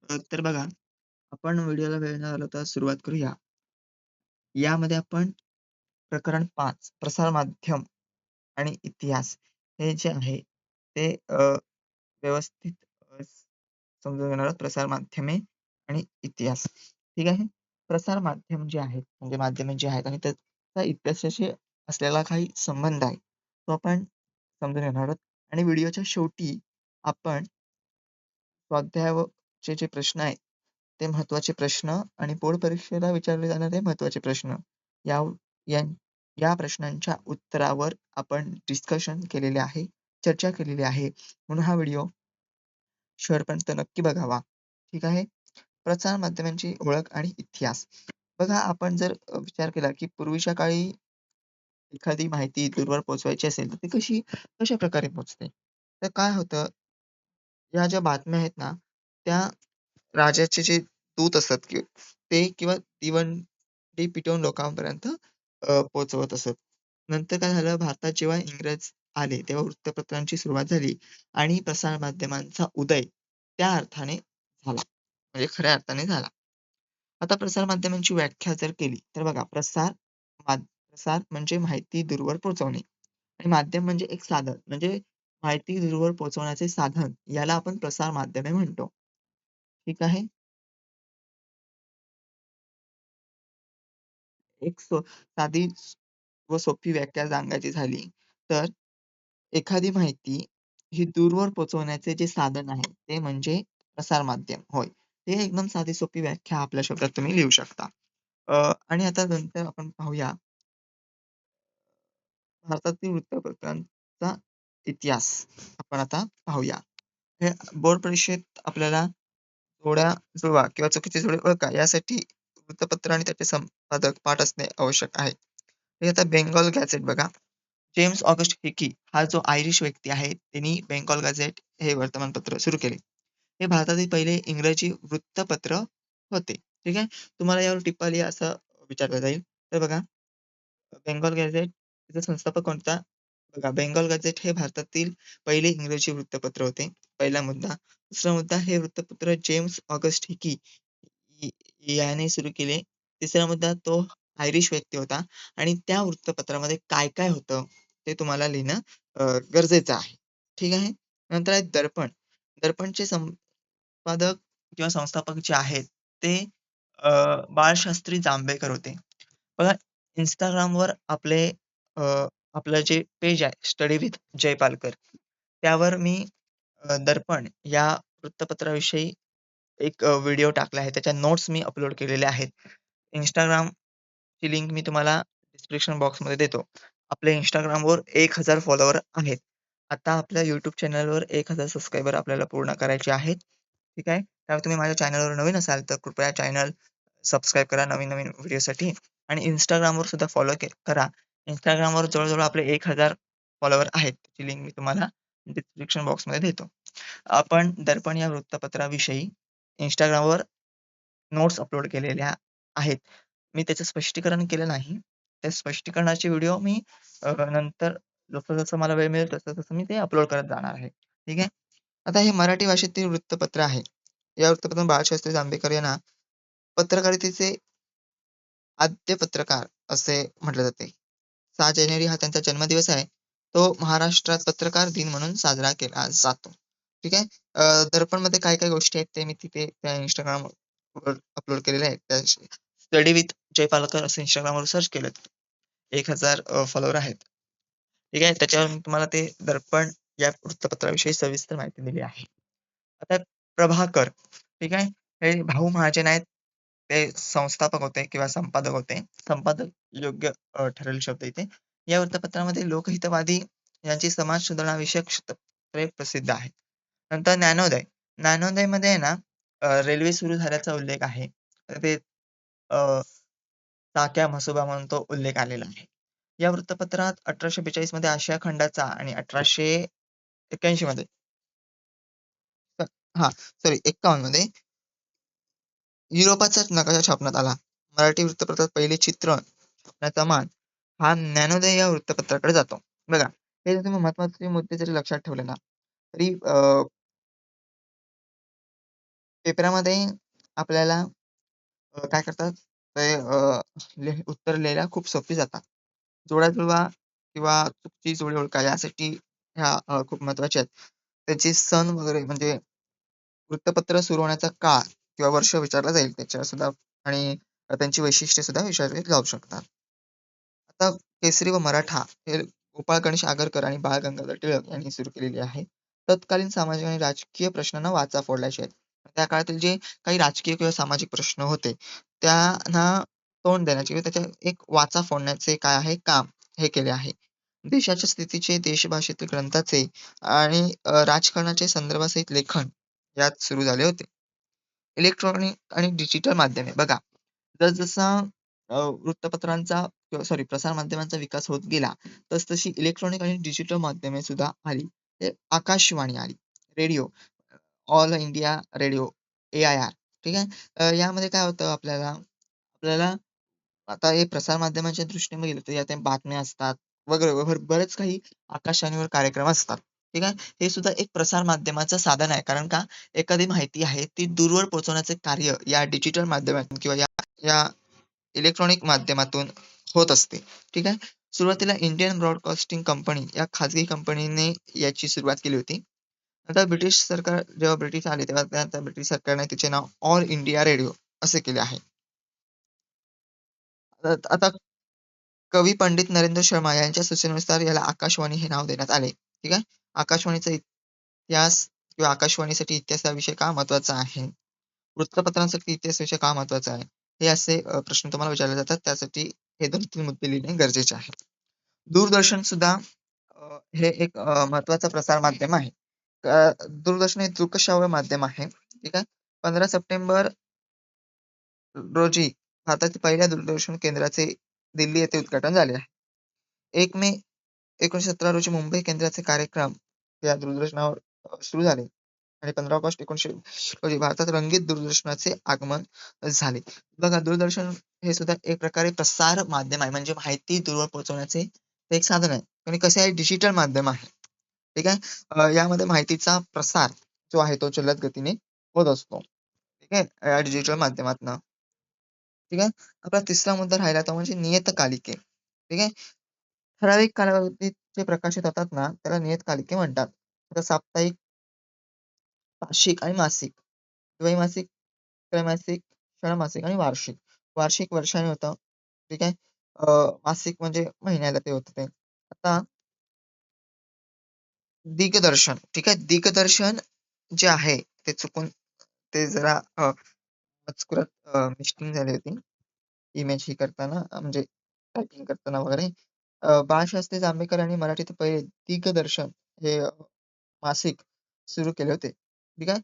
तर बघा, आपण व्हिडिओला वेळ न घालवता सुरुवात करूया. यामध्ये आपण प्रकरण 5 प्रसार माध्यम आणि इतिहास हे जे आहे ते व्यवस्थित समजून घेणार आहोत. प्रसार माध्यमे आणि इतिहास. ठीक आहे. प्रसार माध्यम जे आहेत म्हणजे माध्यमे जे आहेत आणि त्याचा इतिहासाशी असलेला काही संबंध आहे, तो आपण समजून घेणार आहोत आणि व्हिडिओच्या शेवटी आपण स्वाध्यायाचे जे प्रश्न आहेत, ते महत्त्वाचे प्रश्न आणि बोर्ड परीक्षेला विचारले जाणारे महत्त्वाचे प्रश्न या या या प्रश्नांच्या उत्तरावर आपण डिस्कशन केलेले आहे, चर्चा केलेली आहे. म्हणून हा व्हिडिओ शेवटपर्यंत नक्की बघावा. ठीक आहे. प्रसार माध्यमांची ओळख आणि इतिहास. बघा आपण जर विचार केला, की पूर्वीच्या काळी एखादी माहिती दूरवर पोहोचवायची असेल, तर ती कशाप्रकारे पोहोचते? तर काय होतं, या ज्या बातम्या आहेत ना, त्या राजाचे जे दूत असतात ते किंवा दिवंडी पिटवून लोकांपर्यंत पोहोचवत असत. नंतर काय झालं, भारतात जेव्हा इंग्रज आले, तेव्हा वृत्तपत्रांची सुरुवात झाली आणि प्रसार माध्यमांचा उदय त्या अर्थाने झाला. म्हणजे खऱ्या अर्थाने झाला. आता प्रसार माध्यमांची व्याख्या जर केली, तर बघा प्रसार म्हणजे माहिती दूरवर पोहोचवणे आणि माध्यम म्हणजे एक साधन. म्हणजे माहिती दूरवर पोहोचवण्याचे साधन, याला आपण प्रसार माध्यमे म्हणतो. ठीक आहे. एक साधी व सोपी व्याख्या सांगायची झाली, तर एखादी माहिती ही दूरवर पोहोचवण्याचे जे साधन आहे, ते म्हणजे प्रसार माध्यम होय. हे एकदम साधी सोपी व्याख्या आपल्या शब्दात तुम्ही लिहू शकता. आणि आता नंतर आपण पाहूया भारतातील वृत्तपत्रांचा इतिहास आपण आता पाहूया. हे बोर्ड परीक्षेत आपल्याला जोड्या जुळवा किंवा चुकीचे जोडे ओळखा यासाठी वृत्तपत्र आणि त्याचे संपादक पाठ असणे आवश्यक आहे. हे आता बेंगॉल गॅझेट बघा. जेम्स ऑगस्ट हिकी हा जो आयरिश व्यक्ती आहे, त्यांनी बेंगॉल गॅझेट हे वर्तमानपत्र सुरू केले. हे भारतातील पहिले इंग्रजी वृत्तपत्र होते. ठीक आहे. तुम्हाला यावर टिप्पा लिहा असं विचारलं जाईल. तर बघा, बेंगॉल गॅझेट त्याचा संस्थापक कोणता? बघा, बेंगॉल गॅझेट हे भारतातील पहिले इंग्रजी वृत्तपत्र होते. पहिला मुद्दा. दुसरा मुद्दा, हे वृत्तपत्र जेम्स ऑगस्ट हिकी य याने सुरू केले. तिसरा मुद्दा, तो आयरिश व्यक्ती होता आणि त्या वृत्तपत्रामध्ये काय-काय होतं, ते तुम्हाला लिहिणं गरजेचं आहे. ठीक आहे. नंतर आहे दर्पण. दर्पणचे संपादक किंवा संस्थापक जे आहेत, ते अ, बाळशास्त्री जांभेकर होते. बघा, Instagramवर अ, आपलं जे पेज आहे स्टडी विथ जयपालकर, त्यावर मी दर्पण या वृत्तपत्राविषयी एक व्हिडिओ टाकला आहे. त्याच्या नोट्स मी अपलोड केलेल्या आहेत. Instagramची लिंक मी तुम्हाला डिस्क्रिप्शन बॉक्समध्ये देतो. आपल्या Instagramवर 1000 फॉलोवर आहेत. आता आपल्या YouTube चॅनलवर 1000 सबस्क्रायबर आपल्याला पूर्ण करायचे आहेत. ठीक आहे. त्यामुळे तुम्ही माझ्या चॅनलवर नवीन असाल, तर कृपया चॅनल सबस्क्राईब करा नवीन-नवीन व्हिडिओसाठी आणि Instagramवर सुद्धा फॉलो करा. Instagramवर जवळ-जवळ आपले 1000 फॉलोवर आहेत. त्याची लिंक मी तुम्हाला डिस्क्रिप्शन बॉक्समध्ये देतो. आपण दर्पण या वृत्तपत्राविषयी Instagramवर नोट्स अपलोड केलेल्या आहेत. मी त्याचं स्पष्टीकरण केलं नाही. त्या स्पष्टीकरणाचे व्हिडिओ मी नंतर जसं-जसं मला वेळ मिळेल तसं-तसं मी ते अपलोड करत जाणार आहे. ठीक आहे. आता हे मराठी भाषेतील वृत्तपत्र आहे. या वृत्तपत्रात बाळशास्त्री जांभेकर यांना पत्रकारितेचे आद्य पत्रकार असे म्हटले जाते. 6 जानेवारी हा त्यांचा जन्मदिवस आहे. तो महाराष्ट्रात पत्रकार दिन म्हणून साजरा केला जातो. ठीक आहे. दर्पणमध्ये काय-काय गोष्टी आहेत ते मी तिथे त्या Instagramवर अपलोड केलेले आहेत. त्या स्टडी विथ जयपालकर असं Instagramवर सर्च केलं, 1000 फॉलोवर आहेत. ठीक आहे. त्याच्यावर मी तुम्हाला ते दर्पण या वृत्तपत्राविषयी सविस्तर माहिती दिली आहे. आता प्रभाकर, ठीक आहे. हे भाऊ महाजन आहेत. ते संस्थापक होते किंवा संपादक होते. संपादक योग्य ठरेल शब्द इथे. या वृत्तपत्रामध्ये लोकहितवादी यांची समाज सुधारणा विषयक क्षेत्रे प्रसिद्ध आहेत. नंतर ज्ञानोदय. ज्ञानोदयमध्ये आहे ना, रेल्वे सुरू झाल्याचा उल्लेख आहे. तर ते अ, चाक्या म्हसोबा म्हणून तो उल्लेख आलेला आहे. या वृत्तपत्रात 1842 मध्ये आशिया खंडाचा आणि 1881 मध्ये हां, सॉरी 51 मध्ये युरोपाचा नकाशा छापण्यात आला. मराठी वृत्तपत्रात पहिले चित्रण छापण्याचा मान हा ज्ञानोदय या वृत्तपत्राकडे जातो. बघा, हे जर तुम्ही महत्त्वाचे मुद्दे जरी लक्षात ठेवले ना, तरी पेपरामध्ये आपल्याला काय करतात ते उत्तर लिहायला खूप सोपी जातात. जोड्या-जुळवा किंवा चुकीची जोडी ओळखा यासाठी ह्या खूप महत्त्वाच्या आहेत. त्याचे सण वगैरे म्हणजे वृत्तपत्र सुरू होण्याचा काळ किंवा वर्ष विचारलं जाईल त्याच्यावर सुद्धा आणि त्यांची वैशिष्ट्ये सुद्धा विचारली जाऊ शकतात. आता केसरी व मराठा हे गोपाळ गणेश आगरकर आणि बाळ गंगाधर टिळक यांनी सुरू केलेली आहे. तत्कालीन सामाजिक आणि राजकीय प्रश्नांना वाचा फोडल्याचे आहेत. त्या काळातील जे काही राजकीय किंवा सामाजिक प्रश्न होते, त्यांना तोंड देण्याचे किंवा त्याच्या एक वाचा फोडण्याचे काय आहे काम हे केले आहे. देशाच्या स्थितीचे, देशभाषेतील ग्रंथाचे आणि राजकारणाचे संदर्भासहित लेखन यात सुरू झाले होते. इलेक्ट्रॉनिक आणि डिजिटल माध्यमे बघा, जसजसा वृत्तपत्रांचा किंवा सॉरी प्रसार माध्यमांचा विकास होत गेला, तसतशी इलेक्ट्रॉनिक आणि डिजिटल माध्यमे सुद्धा आली. ते आकाशवाणी आली, radio, all India radio, AIR ठीक आहे. यामध्ये काय होतं आपल्याला, आपल्याला आता हे प्रसार माध्यमांच्या दृष्टीने बघितलं तर यात बातम्या असतात वगैरे, वगैरे बरेच काही आकाशवाणीवर कार्यक्रम असतात. ठीक आहे. हे सुद्धा एक प्रसार माध्यमाचं साधन आहे. कारण का एखादी माहिती आहे ती दूरवर पोहोचवण्याचे कार्य या डिजिटल माध्यमातून किंवा या या इलेक्ट्रॉनिक माध्यमातून होत असते. ठीक आहे. सुरुवातीला इंडियन ब्रॉडकास्टिंग कंपनी या खाजगी कंपनीने याची सुरुवात केली होती. आता ब्रिटिश सरकार जेव्हा ब्रिटिश आले तेव्हा त्या ब्रिटिश सरकारने तिचे नाव ऑल इंडिया रेडिओ असे केले आहे. आता कवी पंडित नरेंद्र शर्मा यांच्या सूचनेनुसार याला आकाशवाणी हे नाव देण्यात आले. ठीक आहे. आकाशवाणीचा इतिहास किंवा आकाशवाणीसाठी इतिहास हा विषय का महत्त्वाचा आहे? वृत्तपत्रांसाठी इतिहास विषय का महत्त्वाचा आहे? हे असे प्रश्न तुम्हाला विचारले जातात. त्यासाठी हे 2-3 मुद्दे लिहिणे गरजेचे आहे. दूरदर्शन सुद्धा हे एक महत्त्वाचं प्रसार माध्यम आहे. दूरदर्शन हे दृकश्राव्य माध्यम आहे. ठीक आहे. 15 सप्टेंबर रोजी भारतातील पहिल्या दूरदर्शन केंद्राचे दिल्ली येथे उद्घाटन झाले आहे. 1 मे 1917 रोजी मुंबई केंद्राचे कार्यक्रम या दूरदर्शनावर सुरू झाले आणि 15 ऑगस्ट 1920 रोजी भारतात रंगीत दूरदर्शनाचे आगमन झाले. बघा दूरदर्शन हे सुद्धा एक प्रकारे प्रसार माध्यम आहे. म्हणजे माहिती दूरवर पोहोचवण्याचे ते एक साधन आहे आणि कसे आहे डिजिटल माध्यम आहे. ठीक आहे. यामध्ये माहितीचा प्रसार जो आहे तो जलद गतीने होत असतो. ठीक आहे. या डिजिटल माध्यमातनं. ठीक आहे. आपला तिसरा मुद्दा राहिला तो म्हणजे नियतकालिके. ठीक आहे. ठराविक कालावधीत जे प्रकाशित होतात ना, त्याला नियतकालिके म्हणतात. आता साप्ताहिक, पाक्षिक आणि मासिक. द्वैमासिक, त्रैमासिक, षाण्मासिक आणि वार्षिक. वार्षिक वर्षाने होतं. ठीक आहे. अ, मासिक म्हणजे महिन्याला ते होतं ते. आता दिग्दर्शन, ठीक आहे. दिग्दर्शन जे आहे ते चुकून ते जरा मजकुरात मिस्टेक झाली होती. इमेज हे करताना म्हणजे टायपिंग करताना वगैरे. बाळशास्त्री जांभेकर यांनी मराठीत पहिले दिग्दर्शन हे मासिक सुरू केले होते. ठीक आहे.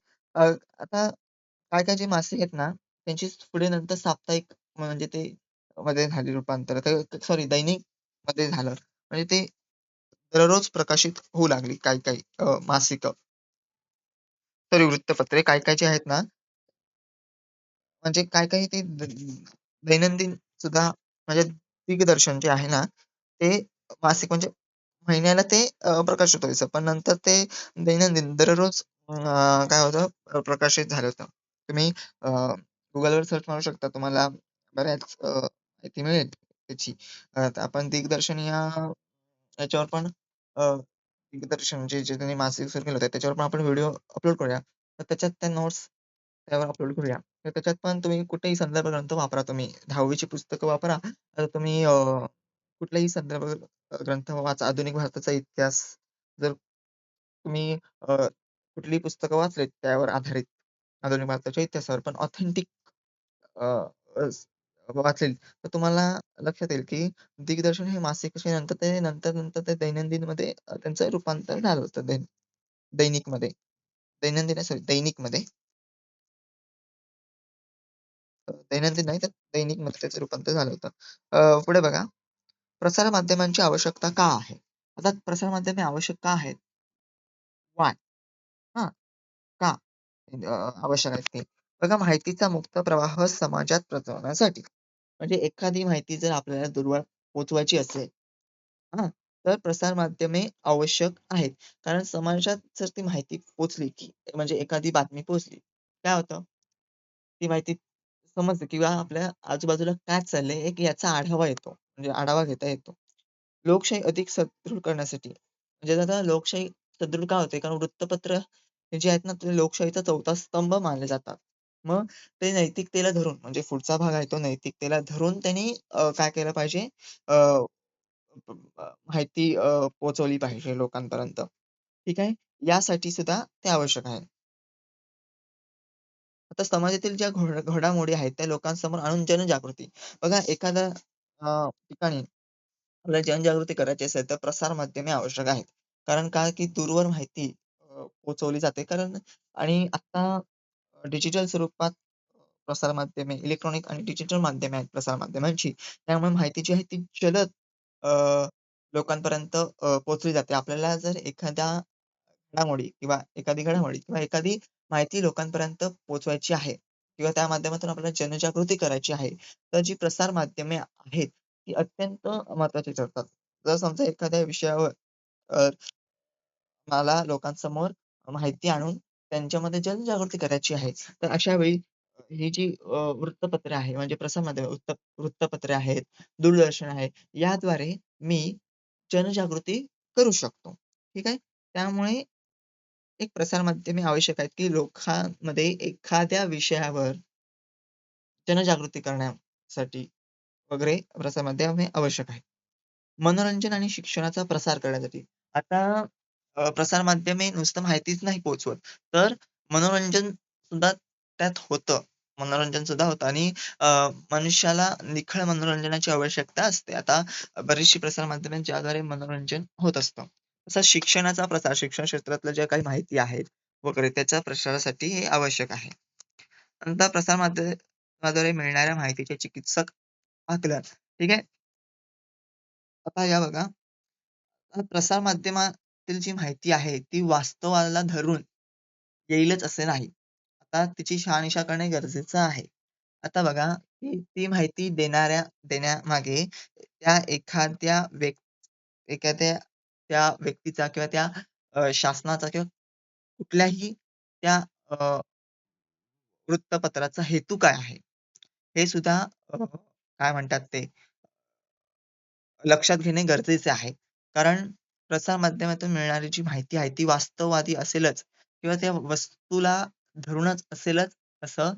आता काय-काय जे मासिक आहेत ना, त्यांची पुढे नंतर साप्ताहिक म्हणजे ते मध्ये झाले रूपांतर. सॉरी दैनिक मध्ये झालं. म्हणजे ते दररोज प्रकाशित होऊ लागली काही-काही मासिकं. सॉरी वृत्तपत्रे काही-काही जे आहेत ना, म्हणजे काही-काही ते दैनंदिन सुद्धा म्हणजे दिग्दर्शन जे आहे ना, ते मासिक म्हणजे महिन्याला ते प्रकाशित व्हायचं. पण नंतर ते दैनंदिन दररोज काय होतं प्रकाशित झालं होतं. तुम्ही Googleवर सर्च मारू शकता. तुम्हाला बऱ्याच माहिती मिळेल त्याची. तर आपण दिग्दर्शन याच्यावर पण दिग्दर्शन जे त्यांनी मासिक सुरू केलं होतं त्याच्यावर पण आपण व्हिडिओ अपलोड करूया. तर त्याच्यात त्या नोट्स त्यावर अपलोड करूया. तर त्याच्यात पण तुम्ही कुठेही संदर्भ ग्रंथ वापरा तुम्ही. 10वी ची पुस्तकं वापरा. तुम्ही कुठलाही संदर्भ ग्रंथ वाचा. आधुनिक भारताचा इतिहास जर तुम्ही कुठलीही पुस्तकं वाचलीत त्यावर आधारित आधुनिक भारताच्या इतिहासावर पण ऑथेंटिक अ, अस वाचेल तर तुम्हाला लक्षात येईल की दिग्दर्शन हे मासिक कसे नंतर ते दैनंदिनमध्ये त्यांचं रूपांतर झालं होतं दैनिकमध्ये. दैनंदिन सॉरी दैनिकमध्ये. दैनंदिन नाही तर दैनिकमध्ये त्याचं रूपांतर झालं होतं. पुढे बघा, प्रसार माध्यमांची आवश्यकता का आहे? आता प्रसार माध्यमे आवश्यक का आहेत? व्हाय? हां, का? आवश्यक आहेत ते. बघा माहितीचा मुक्त प्रवाह समाजात प्रचवण्यासाठी. म्हणजे एखादी माहिती जर आपल्याला दूरवर पोहोचवायची असेल, हां, तर प्रसार माध्यमे आवश्यक आहेत. कारण समाजात जर ती माहिती पोहोचली, की म्हणजे एखादी बातमी पोहोचली, काय होतं? ती माहिती समजते किंवा आपल्या आजूबाजूला काय चाललंय एक याचा आढावा येतो. म्हणजे आढावा घेता येतो. लोकशाही अधिक सदृढ करण्यासाठी म्हणजे आता लोकशाही सदृढ का होते? कारण वृत्तपत्र हे जे आहेत ना, ते लोकशाहीचा चौथा स्तंभ मानले जातात. मग ते नैतिकतेला धरून म्हणजे पुढचा भाग आहे तो नैतिकतेला धरून त्यांनी काय केलं पाहिजे? अ, माहिती पोहोचवली पाहिजे लोकांपर्यंत. ठीक आहे. यासाठी सुद्धा ते आवश्यक आहे. आता समाजातील ज्या घडामोडी आहेत त्या लोकांसमोर आणून जनजागृती. बघा एखाद्या ठिकाणी आपल्याला जनजागृती करायची असेल तर प्रसार माध्यमे आवश्यक आहेत. कारण काय की दूरवर माहिती पोहोचवली जाते. कारण आणि आता डिजिटल स्वरूपात प्रसार माध्यमे, इलेक्ट्रॉनिक आणि डिजिटल माध्यमे आहेत प्रसार माध्यमांची. त्यामुळे माहिती जी आहे ती जलद अ, लोकांपर्यंत पोहोचली जाते. आपल्याला जर एखाद्या घडामोडी किंवा एखादी माहिती लोकांपर्यंत पोहोचवायची आहे किंवा त्या माध्यमातून आपल्याला जनजागृती करायची आहे, तर जी प्रसार माध्यमे आहेत, ती अत्यंत महत्त्वाची ठरतात. जर समजा एखाद्या विषयावर अ, मला लोकांसमोर माहिती आणून त्यांच्यामध्ये जनजागृती करायची आहे. तर अशा वेळी ही जी वृत्तपत्रे आहे म्हणजे प्रसार माध्यमे वृत्तपत्रे आहेत, दूरदर्शन आहे, याद्वारे मी जनजागृती करू शकतो. ठीक आहे. त्यामुळे एक प्रसार माध्यमे आवश्यक आहेत, की लोकांमध्ये एखाद्या विषयावर जनजागृती करण्यासाठी वगैरे प्रसार माध्यमे आवश्यक आहेत. मनोरंजन आणि शिक्षणाचा प्रसार करण्यासाठी. आता प्रसार माध्यमे नुसतं माहितीच नाही पोहोचवत, तर मनोरंजन सुद्धा त्यात होतं. मनोरंजन सुद्धा होतं आणि अ, मनुष्याला निखळ मनोरंजनाची आवश्यकता असते. आता बरीचशी प्रसार माध्यमे आहेत, ज्याद्वारे मनोरंजन होत असतं. तसा शिक्षणाचा प्रसार, शिक्षण क्षेत्रातल्या ज्या काही माहिती आहेत वगैरे त्याच्या प्रसारासाठी हे आवश्यक आहे. नंतर प्रसार माध्यमाद्वारे मिळणाऱ्या माहितीचे चिकित्सक आकलन. ठीक आहे. आता या बघा, प्रसार माध्यमातील जी माहिती आहे, ती वास्तवाला धरून येईलच असे नाही. आता तिची शहानिशा करणे गरजेचं आहे. आता बघा, की ती माहिती देण्यामागे त्या एखाद्या त्या व्यक्तीचा किंवा त्या शासनाचा किंवा कुठल्याही त्या अ, वृत्तपत्राचा हेतू काय आहे? हे सुद्धा काय म्हणतात ते लक्षात घेणे गरजेचे आहे. कारण प्रसार माध्यमातून मिळणारी जी माहिती आहे ती वास्तववादी असेलच किंवा त्या वस्तूला धरूनच असेलच असं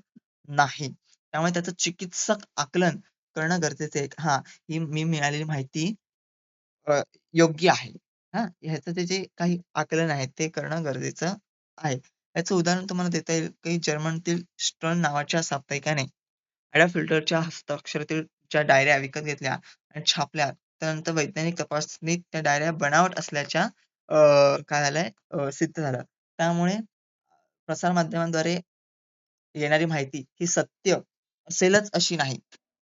नाही. त्यामुळे त्याचं चिकित्सक आकलन करणं गरजेचं आहे. हां, ही मी मिळालेली माहिती अ, योग्य आहे. हां, ह्याचं ते जे काही आकलन आहे ते करणं गरजेचं आहे. याचं उदाहरण तुम्हाला देता येईल, की जर्मनीतील स्टर्न नावाच्या साप्ताहिकाने एडॉल्फ हिटलरच्या हस्ताक्षरातील ज्या डायऱ्या विकत घेतल्या आणि छापल्या. त्यानंतर वैज्ञानिक तपासणीत त्या डायऱ्या बनावट असल्याच्या काय झालंय सिद्ध झालं. त्यामुळे प्रसार माध्यमांद्वारे येणारी माहिती ही सत्य असेलच अशी नाही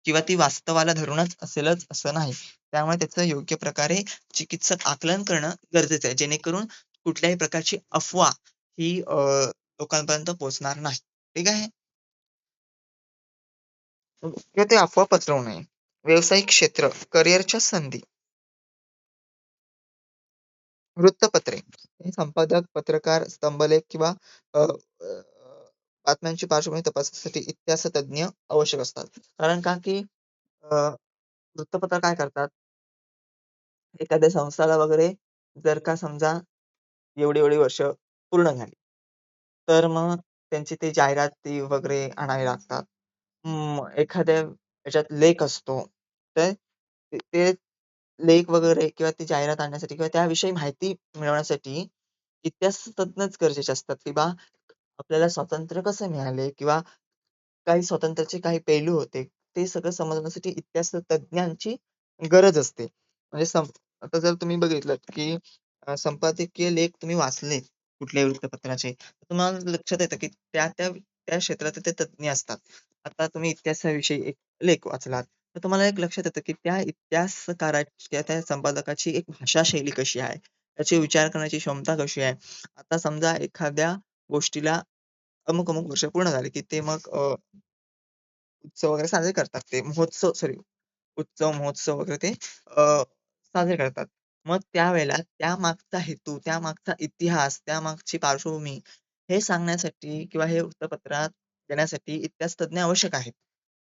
किंवा ती वास्तवाला धरूनच असेलच असं नाही. त्यामुळे त्याचं योग्य प्रकारे चिकित्सक आकलन करणं गरजेचं आहे. जेणेकरून कुठल्याही प्रकारची अफवा ही लोकांपर्यंत पोहोचणार नाही. ठीक आहे. किंवा ते अफवा पसरवू नये. व्यावसायिक क्षेत्र, करिअरच्या संधी, वृत्तपत्रे, हे संपादक, पत्रकार, स्तंभलेख किंवा अ, अ, बातम्यांची पार्श्वभूमी तपासण्यासाठी इतिहास तज्ञ आवश्यक असतात. कारण का की अ, वृत्तपत्र काय करतात, एखाद्या संस्थाला वगैरे जर का समजा एवढी-एवढी वर्ष पूर्ण झाली, तर मग त्यांची ते जाहिराती वगैरे आणायला लागतात. एखाद्या ह्याच्यात लेख असतो, तर ते लेख वगैरे किंवा ती जाहिरात आणण्यासाठी किंवा त्याविषयी माहिती मिळवण्यासाठी इतिहास तज्ञच गरजेचे असतात, की बा आपल्याला स्वातंत्र्य कसे मिळाले किंवा काही स्वातंत्र्याचे काही पैलू होते. ते सगळं समजण्यासाठी इतिहास तज्ञांची गरज असते. म्हणजे आता जर तुम्ही बघितलत, की संपादकीय लेख तुम्ही वाचले कुठल्याही वृत्तपत्राचे, तर तुम्हाला लक्षात येतं, की त्या क्षेत्रात ते तज्ञ असतात. आता तुम्ही इतिहासाविषयी एक लेख वाचलात, तर तुम्हाला एक लक्षात येतं, की त्या इतिहासकाराची किंवा त्या संपादकाची एक भाषाशैली कशी आहे? त्याची विचार करण्याची क्षमता कशी आहे? आता समजा एखाद्या गोष्टीला अमुक-अमुक वर्ष पूर्ण झाली, की ते मग उत्सव वगैरे साजरे करतात ते. उत्सव, महोत्सव वगैरे ते साजरे करतात. मग त्यावेळेला त्यामागचा हेतू, त्यामागचा इतिहास, त्यामागची पार्श्वभूमी हे सांगण्यासाठी किंवा हे वृत्तपत्रात देण्यासाठी इतिहास तज्ञ आवश्यक आहेत.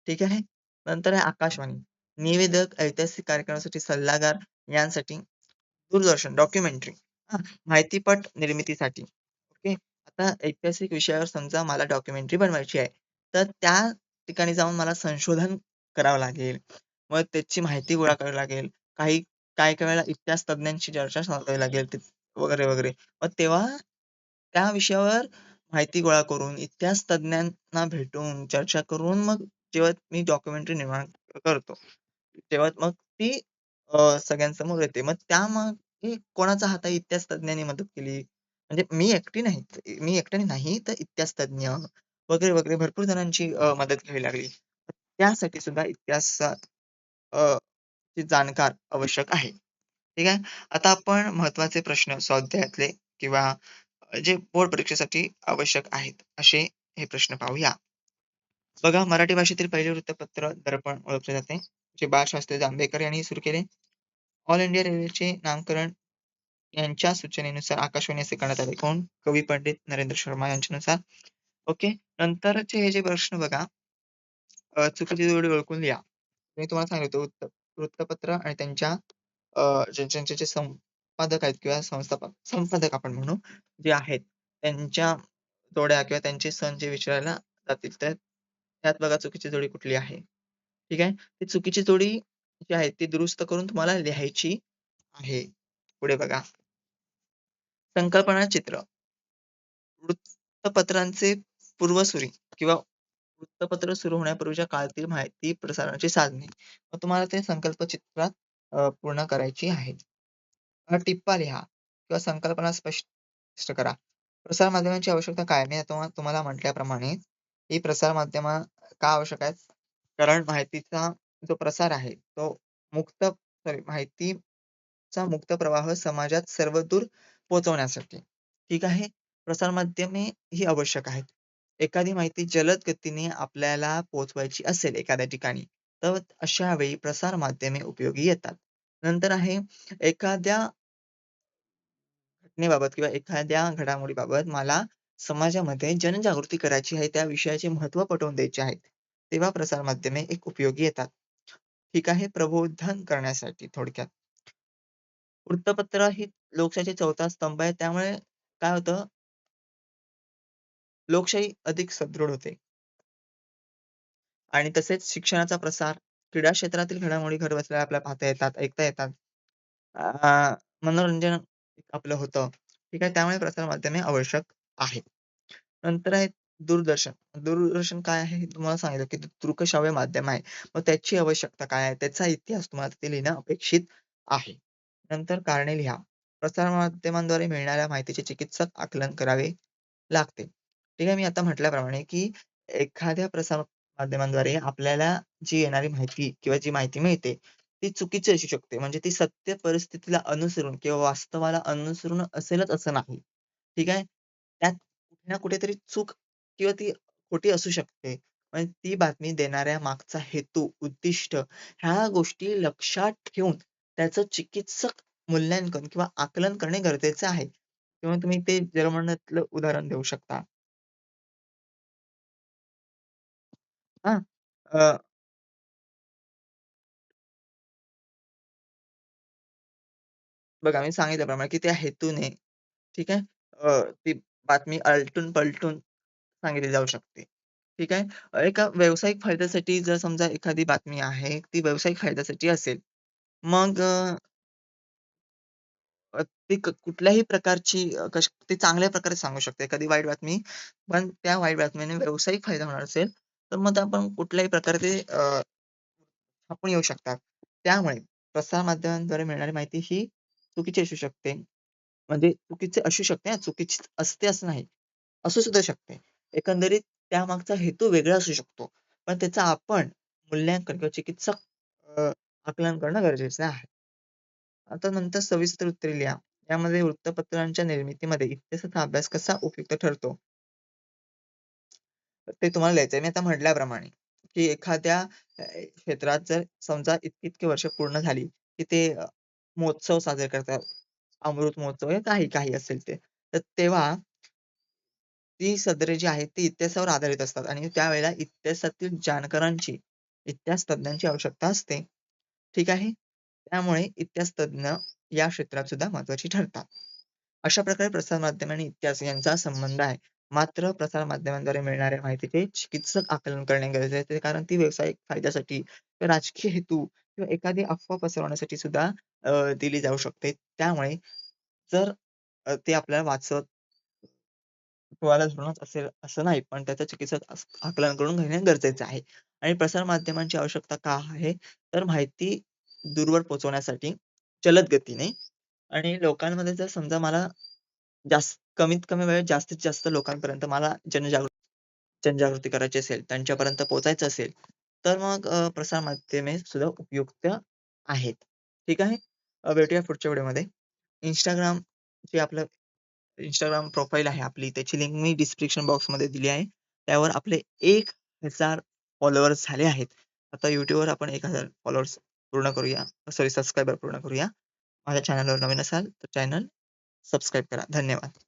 ठीक आहे. नंतर आहे आकाशवाणी. निवेदक, ऐतिहासिक कार्यक्रमासाठी सल्लागार यांसाठी दूरदर्शन, डॉक्युमेंटरी माहितीपट निर्मितीसाठी. ओके. आता ऐतिहासिक विषयावर समजा मला डॉक्युमेंटरी बनवायची आहे. तर त्या ठिकाणी जाऊन मला संशोधन करावं लागेल. मग त्याची माहिती गोळा करावी लागेल. काही-काही वेळेला इतिहास तज्ञांशी चर्चा साधावी लागेल वगैरे, वगैरे. मग तेव्हा त्या विषयावर माहिती गोळा करून, इतिहास तज्ञांना भेटून, चर्चा करून मग जेव्हा मी डॉक्युमेंटरी निर्माण करतो, तेव्हा मग ती सगळ्यांसमोर येते. मग त्यामागे कोणाचा हात आहे? इतिहास तज्ञांनी मदत केली. म्हणजे मी एकट्याने नाही, तर इतिहास तज्ञ वगैरे, वगैरे भरपूर जणांची मदत घ्यावी लागली. त्यासाठी सुद्धा इतिहासात चे जाणकार आवश्यक आहे. ठीक आहे. आता आपण महत्त्वाचे प्रश्न स्वाध्यायातले किंवा जे बोर्ड परीक्षेसाठी आवश्यक आहेत, असे हे प्रश्न पाहूया. बघा, मराठी भाषेतील पहिले वृत्तपत्र दर्पण ओळखले जाते, जे बाळशास्त्री जांभेकर यांनी सुरू केले. ऑल इंडिया रेल्वेचे नामकरण यांच्या सूचनेनुसार आकाशवाणी असे करण्यात आले. कोण? कवी पंडित नरेंद्र शर्मा यांच्यानुसार. ओके. नंतरचे हे जे प्रश्न बघा, चुकीची जोडी ओळखून लिहा. मी तुम्हाला सांगितलं वृत्तपत्र आणि त्यांच्या ज्यांचे जे संपादक आहेत किंवा संपादक आपण म्हणू, जे आहेत, त्यांच्या जोड्या किंवा त्यांचे सण जे विचारायला जातील, तर त्यात बघा चुकीची जोडी कुठली आहे. ठीक आहे. ती चुकीची जोडी जी आहे ती दुरुस्त करून तुम्हाला लिहायची आहे. पुढे बघा. संकल्पना चित्र. वृत्तपत्रांचे पूर्वसुरी किंवा वृत्तपत्र सुरू होण्यापूर्वीच्या काळातील माहिती प्रसारणाची साधने. मग तुम्हाला ते संकल्पचित्रात पूर्ण करायची आहे. टिप्पा लिहा किंवा संकल्पना स्पष्ट करा. प्रसार माध्यमांची आवश्यकता काय? मी तुम्हाला म्हटल्याप्रमाणे ही प्रसार माध्यमं का आवश्यक आहेत? कारण माहितीचा जो प्रसार आहे तो माहितीचा मुक्त प्रवाह समाजात सर्वदूर पोहोचवण्यासाठी. ठीक आहे. प्रसार माध्यमे ही आवश्यक आहेत. एखादी माहिती जलद गतीने आपल्याला पोहोचवायची असेल एखाद्या ठिकाणी, तर अशा वेळी प्रसार माध्यमे उपयोगी येतात. नंतर आहे एखाद्या घटनेबाबत किंवा एखाद्या घडामोडीबाबत मला समाजामध्ये जनजागृती करायची आहे, त्या विषयाचे महत्त्व पटवून द्यायचे आहे. तेव्हा प्रसार माध्यमे एक उपयोगी येतात. ठीक आहे. प्रबोधन करण्यासाठी थोडक्यात. वृत्तपत्र ही लोकशाहीचा चौथा स्तंभ आहे. त्यामुळे काय होतं, लोकशाही अधिक सुदृढ होते. आणि तसेच शिक्षणाचा प्रसार, क्रीडा क्षेत्रातील घडामोडी घरबसल्या आपल्याला पाहता येतात, ऐकता येतात. मनोरंजन आपलं होतं. ठीक आहे. त्यामुळे प्रसारमाध्यमे आवश्यक आहे. नंतर आहे दूरदर्शन. दूरदर्शन काय आहे हे तुम्हाला सांगितलं, की ते दृकश्राव्य माध्यम आहे. मग त्याची आवश्यकता काय आहे? त्याचा इतिहास तुम्हाला तिथे लिहिणं अपेक्षित आहे. नंतर कारणे लिहा. प्रसारमाध्यमांद्वारे मिळणाऱ्या माहितीचे चिकित्सक आकलन करावे लागते. ठीक आहे. मी आता म्हटल्याप्रमाणे, की एखाद्या प्रसार माध्यमांद्वारे आपल्याला जी येणारी माहिती किंवा जी माहिती मिळते, ती चुकीची असू शकते. म्हणजे ती सत्य परिस्थितीला अनुसरून किंवा वास्तवाला अनुसरून असेलच असं नाही. ठीक आहे. त्यात कुठे ना कुठेतरी चूक किंवा ती खोटी असू शकते. म्हणजे ती बातमी देणाऱ्या मागचा हेतू, उद्दिष्ट ह्या गोष्टी लक्षात ठेवून त्याचं चिकित्सक मूल्यांकन किंवा आकलन करणे गरजेचे आहे. किंवा तुम्ही ते जर्मनातलं उदाहरण देऊ शकता. हां. अ, बघा, मी सांगितल्याप्रमाणे, की त्या हेतूने ठीक आहे. ती बातमी आलटून-पलटून सांगितली जाऊ शकते. ठीक आहे. एका व्यावसायिक फायद्यासाठी जर समजा एखादी बातमी आहे, ती व्यावसायिक फायद्यासाठी असेल, मग ती कुठल्याही प्रकारची ती चांगल्या प्रकारे सांगू शकते. एखादी वाईट बातमी, पण त्या वाईट बातमीने व्यावसायिक फायदा होणार असेल, तर मग आपण कुठल्याही प्रकारे ते छापून येऊ शकतात. त्यामुळे प्रसार माध्यमांद्वारे मिळणारी माहिती ही चुकीची असू शकते. म्हणजे चुकीची असू शकते हां, चुकीची असते असं नाही. असू सुद्धा शकते. एकंदरीत त्यामागचा हेतू वेगळा असू शकतो. पण त्याचं आपण मूल्यांकन किंवा चिकित्सक आकलन करणं गरजेचं आहे. आता नंतर सविस्तर उत्तरे लिहा. यामध्ये वृत्तपत्रांच्या निर्मितीमध्ये इतिहासाचा अभ्यास कसा उपयुक्त ठरतो, ते तुम्हाला लिहायचंय. मी आता म्हटल्याप्रमाणे, की एखाद्या क्षेत्रात जर समजा इतकी-इतकी वर्ष पूर्ण झाली, की ते महोत्सव साजरे करतात. अमृत महोत्सव हे काही काही असेल ते. तर तेव्हा ती सदरे जी आहेत ती इतिहासावर आधारित असतात आणि त्यावेळेला इतिहासातील जाणकारांची, इतिहास तज्ञांची आवश्यकता असते. ठीक आहे. त्यामुळे इतिहास तज्ञ या क्षेत्रात सुद्धा महत्त्वाची ठरतात. अशा प्रकारे प्रसारमाध्यम आणि इतिहास यांचा संबंध आहे. मात्र प्रसारमाध्यमांद्वारे मिळणाऱ्या माहितीचे चिकित्सक आकलन करणे गरजेचे आहे. कारण ती व्यावसायिक फायद्यासाठी किंवा राजकीय हेतू किंवा एखादी अफवा पसरवण्यासाठी सुद्धा दिली जाऊ शकते. त्यामुळे जर ते आपल्याला वाचत डोळ्याला धरूनच असेल असं नाही, पण त्याचं चिकित्सक आकलन करून घेणे गरजेचं आहे. आणि प्रसार माध्यमांची आवश्यकता का आहे? तर माहिती दूरवर पोहोचवण्यासाठी जलद गतीने आणि लोकांमध्ये जर समजा मला कमीत कमी वेळेत जास्तीत जास्त लोकांपर्यंत मला जनजागृती करायची असेल, त्यांच्यापर्यंत पोहोचायचं असेल, तर मग प्रसार माध्यमे सुद्धा उपयुक्त आहेत. ठीक आहे. भेटूया पुढच्या व्हिडिओमध्ये. Instagram जे आपलं Instagram प्रोफाइल आहे आपली, त्याची लिंक मी डिस्क्रिप्शन बॉक्समध्ये दिली आहे. त्यावर आपले 1,000 फॉलोअर्स झाले आहेत. आता YouTubeवर आपण 1,000 फॉलोअर्स पूर्ण करूया. सबस्क्रायबर पूर्ण करूया. माझ्या चॅनलवर नवीन असाल तर चॅनल सबस्क्राईब करा. धन्यवाद.